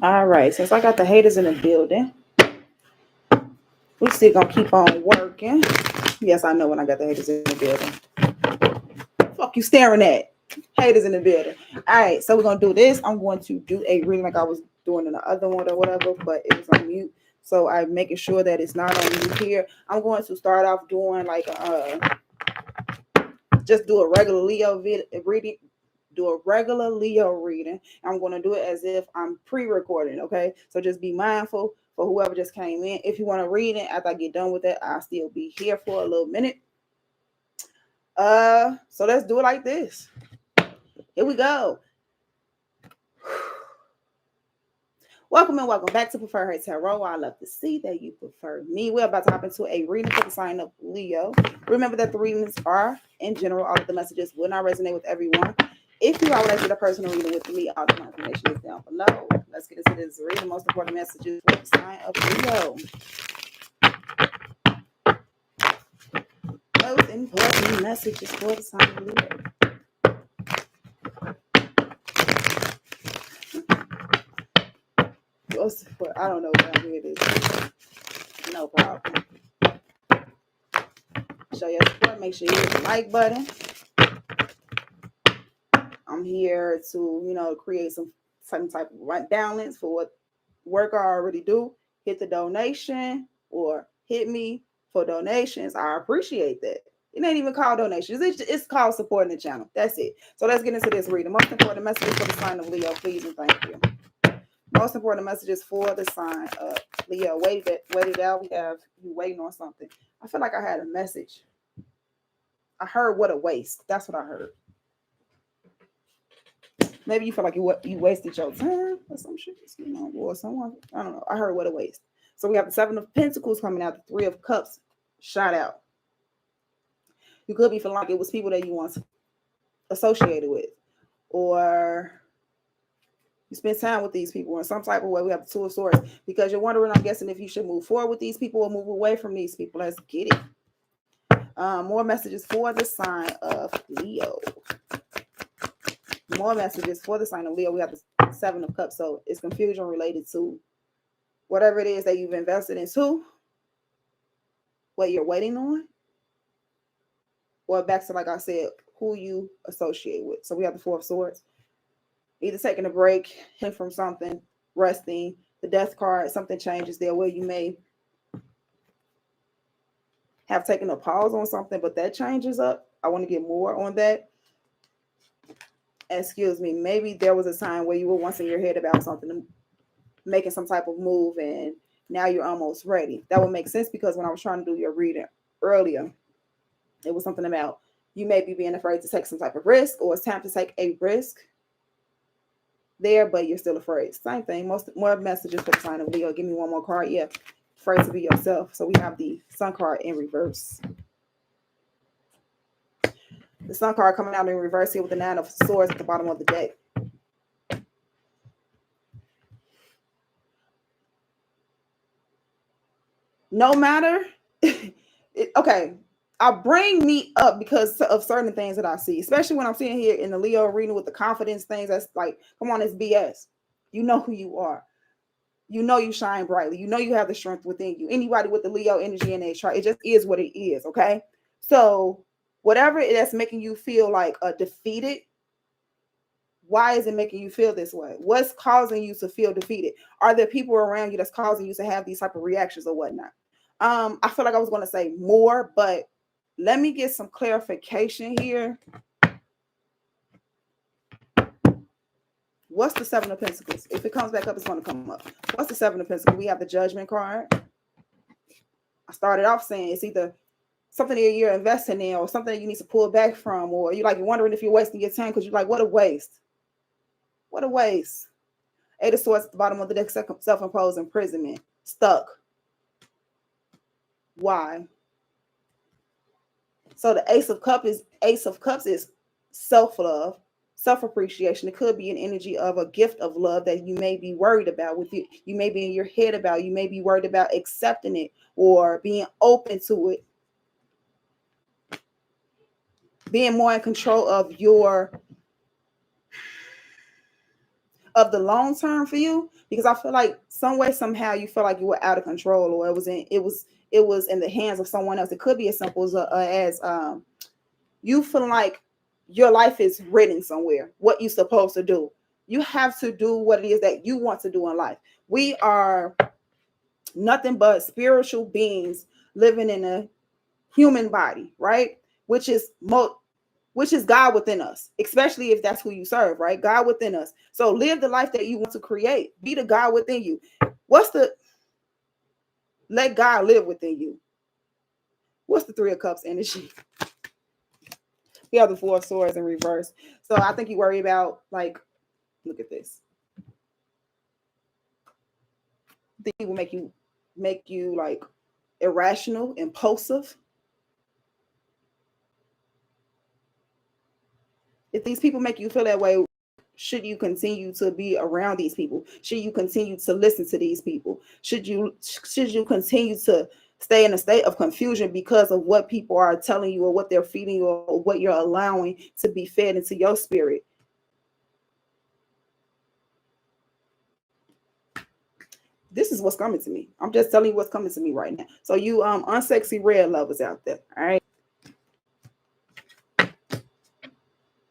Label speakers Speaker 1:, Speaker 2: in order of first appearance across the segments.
Speaker 1: All right, since I got the haters in the building, we still gonna keep on working. Yes, I know when I got the haters in the building. Fuck you staring at? Haters in the building. All right, so we're gonna do this. I'm going to do a reading like I was doing in the other one or whatever, but it was on mute. So I'm making sure that it's not on mute here. I'm going to start off doing like just do a regular reading. Do a regular Leo reading. I'm going to do it as if I'm pre-recording. Okay, so just be mindful for whoever just came in. If you want to read it after I get done with it, I'll still be here for a little minute. So let's do it like this. Here we go. Welcome and welcome back to Preferher Tarot. I love to see that you prefer me. We're about to hop into a reading for the sign of Leo. Remember that the readings are, in general, all of the messages will not resonate with everyone. If you are would like to get a personal reading with me, all the information is down below. Let's get into this reading. Most important messages for the sign of Leo. Most important messages for the sign of Leo. I don't know what it is. No problem. Show your support. Make sure you hit the like button. I'm here to, create some type of balance for what work I already do. Hit the donation or hit me for donations. I appreciate that. It ain't even called donations. It's called supporting the channel. That's it. So let's get into this reading. Most important messages for the sign of Leo, please and thank you. Most important messages for the sign of Leo. Wait it out. We have you waiting on something. I feel like I had a message. I heard what a waste. That's what I heard. Maybe you feel like you wasted your time or some shit, or someone. I don't know. I heard what a waste. So we have the Seven of Pentacles coming out, the Three of Cups shot out. You could be feeling like it was people that you once associated with, or you spend time with these people in some type of way. We have the Two of Swords because you're wondering, I'm guessing, if you should move forward with these people or move away from these people. Let's get it. More messages for the sign of Leo. More messages for the sign of Leo. We have the Seven of Cups, so it's confusion related to whatever it is that you've invested into, what you're waiting on, or back to, like I said, who you associate with. So we have the Four of Swords. Either taking a break, him from something, resting, the Death card, something changes there where you may have taken a pause on something, but that changes up. I want to get more on that. Excuse me. Maybe there was a time where you were once in your head about something, making some type of move, and now you're almost ready. That would make sense because when I was trying to do your reading earlier, it was something about you may be being afraid to take some type of risk, or it's time to take a risk there, but you're still afraid. Same thing. More messages for the sign of Leo. Give me one more card. Yeah. Afraid to be yourself. So we have the Sun card in reverse. The Sun card coming out in reverse here with the Nine of Swords at the bottom of the deck. No matter, okay, I bring me up because of certain things that I see, especially when I'm sitting here in the Leo arena with the confidence things. That's like, come on, it's BS. You know who you are. You know you shine brightly. You know you have the strength within you. Anybody with the Leo energy in their chart, it just is what it is, okay? So whatever that's making you feel like defeated, why is it making you feel this way? What's causing you to feel defeated? Are there people around you that's causing you to have these type of reactions or whatnot? I feel like I was going to say more, but let me get some clarification here. What's the Seven of Pentacles? If it comes back up, it's going to come up. What's the Seven of Pentacles? We have the Judgment card. I started off saying it's either something that you're investing in or something that you need to pull back from, or you're wondering if you're wasting your time because you're like, what a waste. What a waste. Eight of Swords at the bottom of the deck, self-imposed imprisonment. Stuck. Why? So the Ace of Cups is self-love, self-appreciation. It could be an energy of a gift of love that you may be worried about with you. You may be in your head about. You may be worried about accepting it or being open to it. Being more in control of your of the long term for you, because I feel like some way, somehow you feel like you were out of control, or it was in the hands of someone else. It could be as simple as you feel like your life is written somewhere, what you're supposed to do. You have to do what it is that you want to do in life. We are nothing but spiritual beings living in a human body, right? Which is which is God within us, especially if that's who you serve, right? God within us. So live the life that you want to create. Be the God within you. Let God live within you. What's the Three of Cups energy? We have the Four of Swords in reverse. So I think you worry about, like, look at this. I think people make you like irrational, impulsive. If these people make you feel that way, should you continue to be around these people? Should you continue to listen to these people? Should you continue to stay in a state of confusion because of what people are telling you, or what they're feeding you, or what you're allowing to be fed into your spirit? This is what's coming to me. I'm just telling you what's coming to me right now. So you unsexy red lovers out there, all right?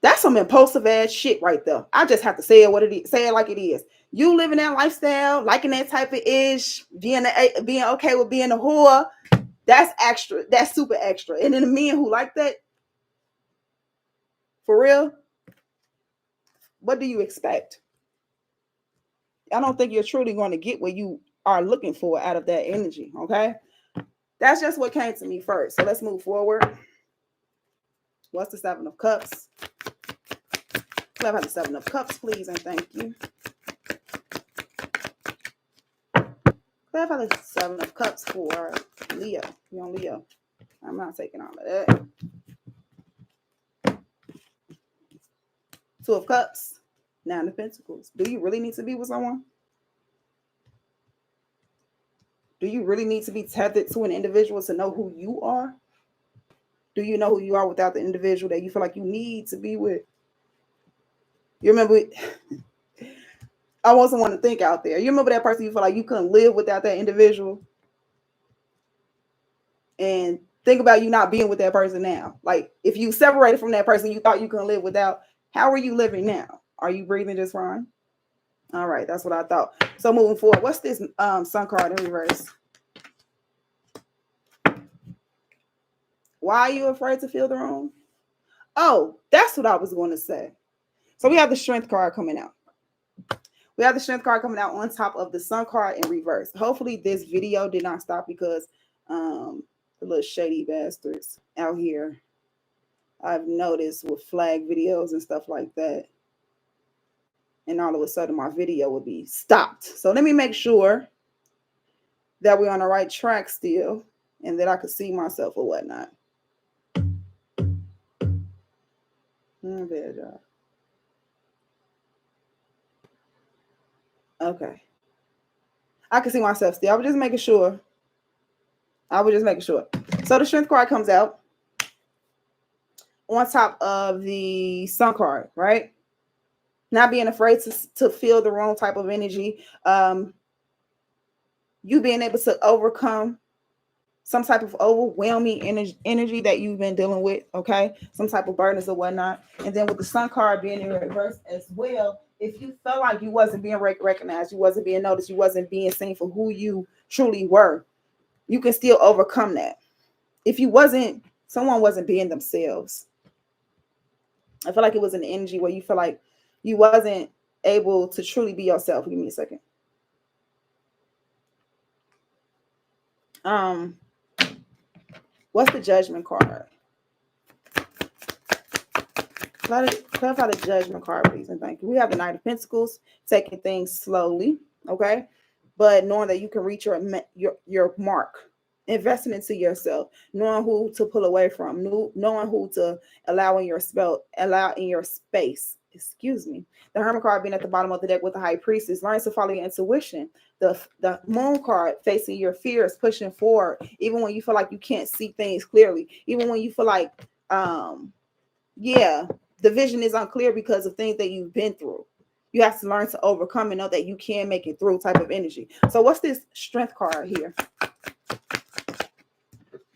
Speaker 1: That's some impulsive ass shit right there. I just have to say it what it is. Say it like it is. You living that lifestyle, liking that type of ish, being okay with being a whore. That's extra. That's super extra. And then the men who like that, for real, what do you expect? I don't think you're truly going to get what you are looking for out of that energy. Okay, that's just what came to me first. So let's move forward. What's the Seven of Cups? Clarify the Seven of Cups, please, and thank you. Clarify the Seven of Cups for Leo. You on Leo? I'm not taking all of that. Two of Cups. Nine of Pentacles. Do you really need to be with someone? Do you really need to be tethered to an individual to know who you are? Do you know who you are without the individual that you feel like you need to be with? You remember, I want someone to think out there. You remember that person you feel like you couldn't live without that individual? And think about you not being with that person now. Like, if you separated from that person you thought you couldn't live without, how are you living now? Are you breathing just fine? All right, that's what I thought. So moving forward, what's this Sun card in reverse? Why are you afraid to feel the wrong? Oh, that's what I was going to say. So we have the Strength card coming out. We have the Strength card coming out on top of the Sun card in reverse. Hopefully this video did not stop, because the little shady bastards out here, I've noticed, with flag videos and stuff like that. And all of a sudden my video would be stopped. So let me make sure that we're on the right track still, and that I could see myself or whatnot. Bad job. Okay. I can see myself still. I was just making sure. So the Strength card comes out on top of the Sun card, right? Not being afraid to feel the wrong type of energy. You being able to overcome some type of overwhelming energy that you've been dealing with, okay? Some type of burdens or whatnot. And then with the Sun card being in reverse as well, if you felt like you wasn't being recognized, you wasn't being noticed, you wasn't being seen for who you truly were, you can still overcome that. If someone wasn't being themselves, I feel like it was an energy where you feel like you wasn't able to truly be yourself. Give me a second. What's the Judgment card? Clarify the Judgment card, please, and thank you. We have the Knight of Pentacles, taking things slowly, okay, but knowing that you can reach your mark, investing into yourself, knowing who to pull away from, knowing who to allow in your space. Excuse me. The Hermit card being at the bottom of the deck with the High Priestess, learn to follow your intuition. The Moon card facing your fears, pushing forward, even when you feel like you can't see things clearly, even when you feel like the vision is unclear because of things that you've been through. You have to learn to overcome and know that you can make it through type of energy. So what's this strength card here?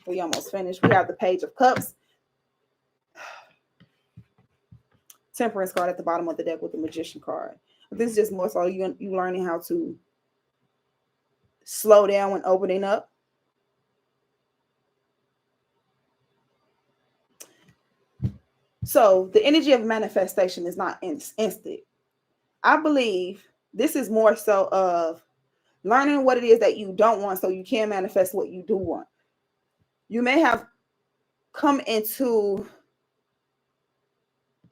Speaker 1: We almost finished. We have the Page of Cups. Temperance card at the bottom of the deck with the Magician card. This is just more so you learning how to slow down when opening up. So the energy of manifestation is not instant. I believe this is more so of learning what it is that you don't want so you can manifest what you do want. You may have come into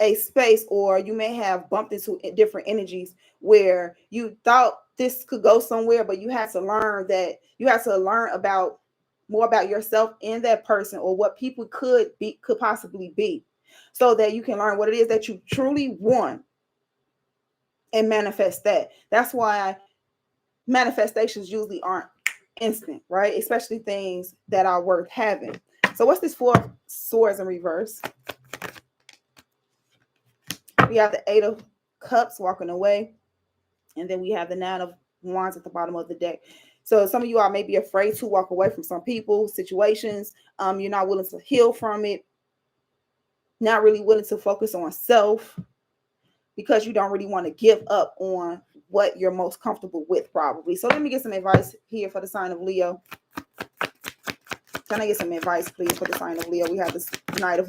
Speaker 1: a space, or you may have bumped into different energies where you thought this could go somewhere, but you had to learn about more about yourself and that person, or what people could possibly be, so that you can learn what it is that you truly want and manifest that. That's why manifestations usually aren't instant, right? Especially things that are worth having. So what's this 4 of Swords in reverse? We have the 8 of Cups walking away. And then we have the 9 of Wands at the bottom of the deck. So some of you all may be afraid to walk away from some people, situations. You're not willing to heal from it. Not really willing to focus on self, because you don't really want to give up on what you're most comfortable with, probably. So let me get some advice here for the sign of Leo. Can I get some advice, please, for the sign of Leo? We have this Knight of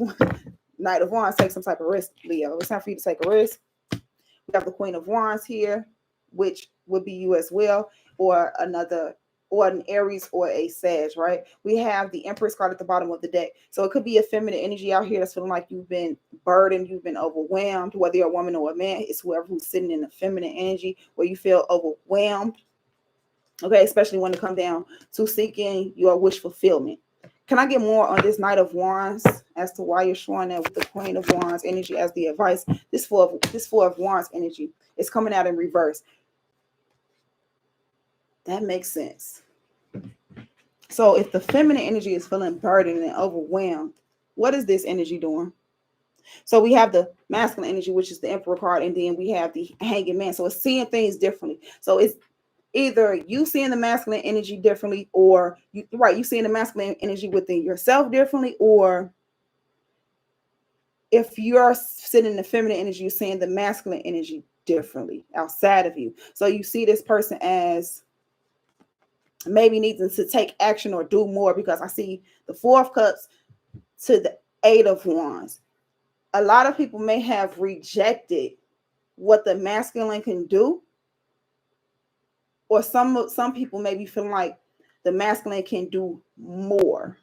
Speaker 1: Wands. Take some type of risk, Leo. It's time for you to take a risk. We have the Queen of Wands here, which would be you as well, or an Aries or a Sag, right? We have the Empress card at the bottom of the deck. So it could be a feminine energy out here that's feeling like you've been burdened, you've been overwhelmed, whether you're a woman or a man. It's whoever who's sitting in the feminine energy where you feel overwhelmed, okay? Especially when it comes down to seeking your wish fulfillment. Can I get more on this Knight of Wands as to why you're showing that with the Queen of Wands energy as the advice? This four of Wands energy is coming out in reverse. That makes sense. So if the feminine energy is feeling burdened and overwhelmed, what is this energy doing? So we have the masculine energy, which is the Emperor card, and then we have the Hanging Man. So it's seeing things differently. So it's either you seeing the masculine energy differently, or you seeing the masculine energy within yourself differently, or if you're sitting in the feminine energy, you're seeing the masculine energy differently outside of you. So you see this person as maybe needing to take action or do more, because I see the 4 of Cups to the 8 of Wands. A lot of people may have rejected what the masculine can do, or some people may be feeling like the masculine can do more.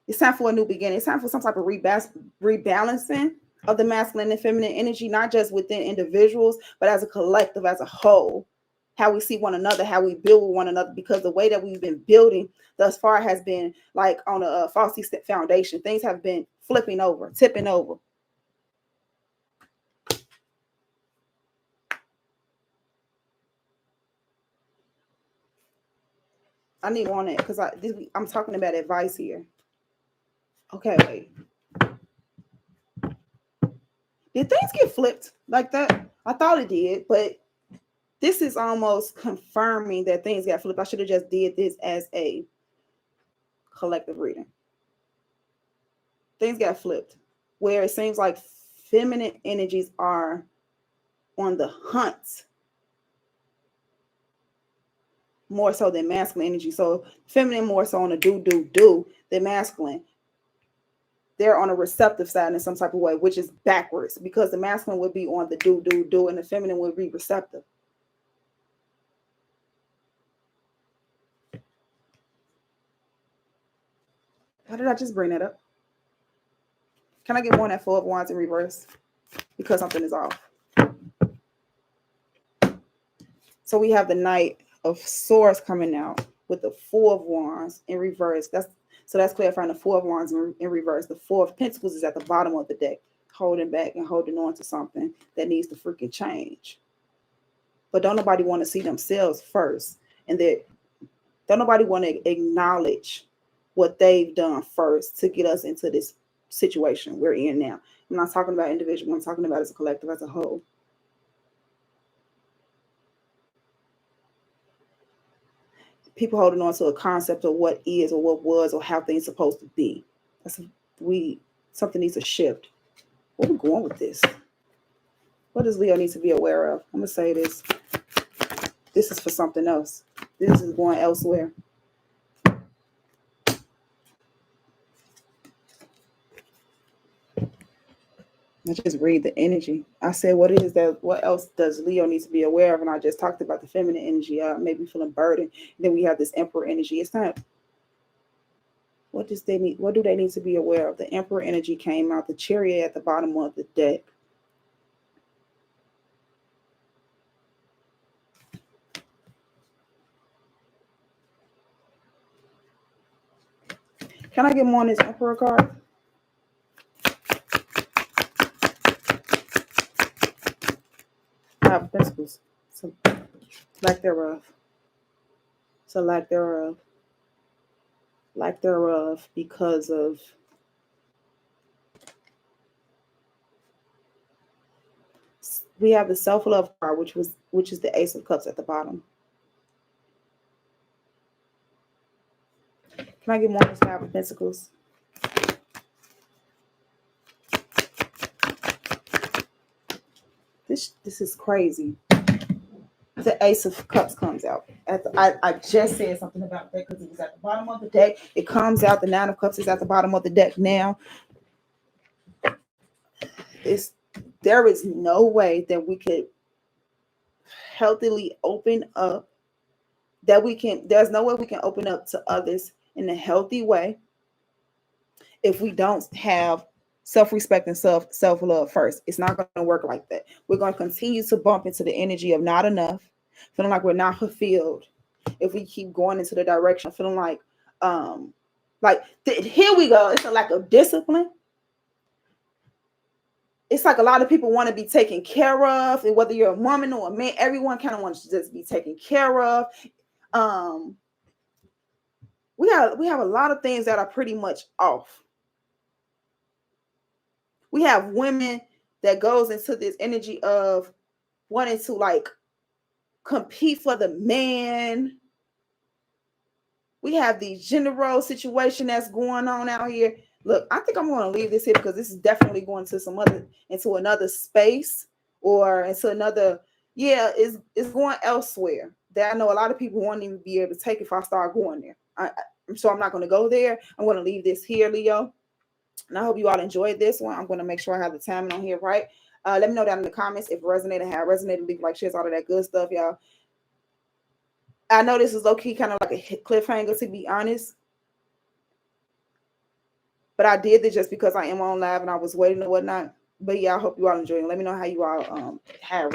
Speaker 1: It's time for a new beginning. It's time for some type of rebalancing of the masculine and feminine energy, not just within individuals, but as a collective, as a whole. How we see one another, how we build with one another, because the way that we've been building thus far has been like on a faulty foundation. Things have been flipping over, tipping over. I need on it because I'm talking about advice here. Okay, wait. Did things get flipped like that? I thought it did, but this is almost confirming that things got flipped. I should have just did this as a collective reading. Things got flipped, where it seems like feminine energies are on the hunt more so than masculine energy. So feminine more so on a do than masculine. They're on a receptive side in some type of way, which is backwards, because the masculine would be on the do and the feminine would be receptive. How did I just bring that up? Can I get more on that 4 of Wands in reverse? Because something is off. So we have the Knight of Swords coming out with the 4 of Wands in reverse. That's clarifying the 4 of Wands in reverse. The 4 of Pentacles is at the bottom of the deck, holding back and holding on to something that needs to freaking change. But don't nobody want to see themselves first, and that don't nobody want to acknowledge what they've done first to get us into this situation we're in now. I'm not talking about individual. I'm talking about as a collective, as a whole. people holding on to a concept of what is or what was or how things supposed to be. Something needs to shift. Where are we going with this? What does Leo need to be aware of? I'm gonna say this. This is for something else. This is going elsewhere. I just read the energy. I said, what else does Leo need to be aware of? And I just talked about the feminine energy, maybe feeling burdened. Then we have this Emperor energy. It's not, what do they need to be aware of? The Emperor energy came out, the Chariot at the bottom of the deck. Can I get more on this Emperor card? Five of Pentacles. So lack thereof. So lack thereof. Lack thereof because of we have the self-love card, which is the Ace of Cups at the bottom. Can I get more on this Five of Pentacles? This is crazy. The Ace of Cups comes out. I just said something about that because it was at the bottom of the deck. It comes out. The Nine of Cups is at the bottom of the deck now. There is no way that we could healthily open up. There's no way we can open up to others in a healthy way if we don't have self-respect and self-love first. It's not going to work like that. We're going to continue to bump into the energy of not enough, feeling like we're not fulfilled. If we keep going into the direction of feeling like here we go. It's a lack of discipline. It's like a lot of people want to be taken care of, and whether you're a woman or a man, everyone kind of wants to just be taken care of. We have a lot of things that are pretty much off. We have women that goes into this energy of wanting to like compete for the man. We have the gender role situation that's going on out here. Look, I think I'm going to leave this here because this is definitely going to into another space or into another. Yeah, it's going elsewhere. That I know a lot of people won't even be able to take if I start going there. So I'm not going to go there. I'm going to leave this here, Leo. And I hope you all enjoyed this one. I'm going to make sure I have the timing on here right. Let me know down in the comments if it resonated, how it resonated, leave like, shares, all of that good stuff, y'all. I know this is low-key kind of like a cliffhanger, to be honest. But I did this just because I am on live and I was waiting and whatnot. But yeah, I hope you all enjoyed it. Let me know how you all had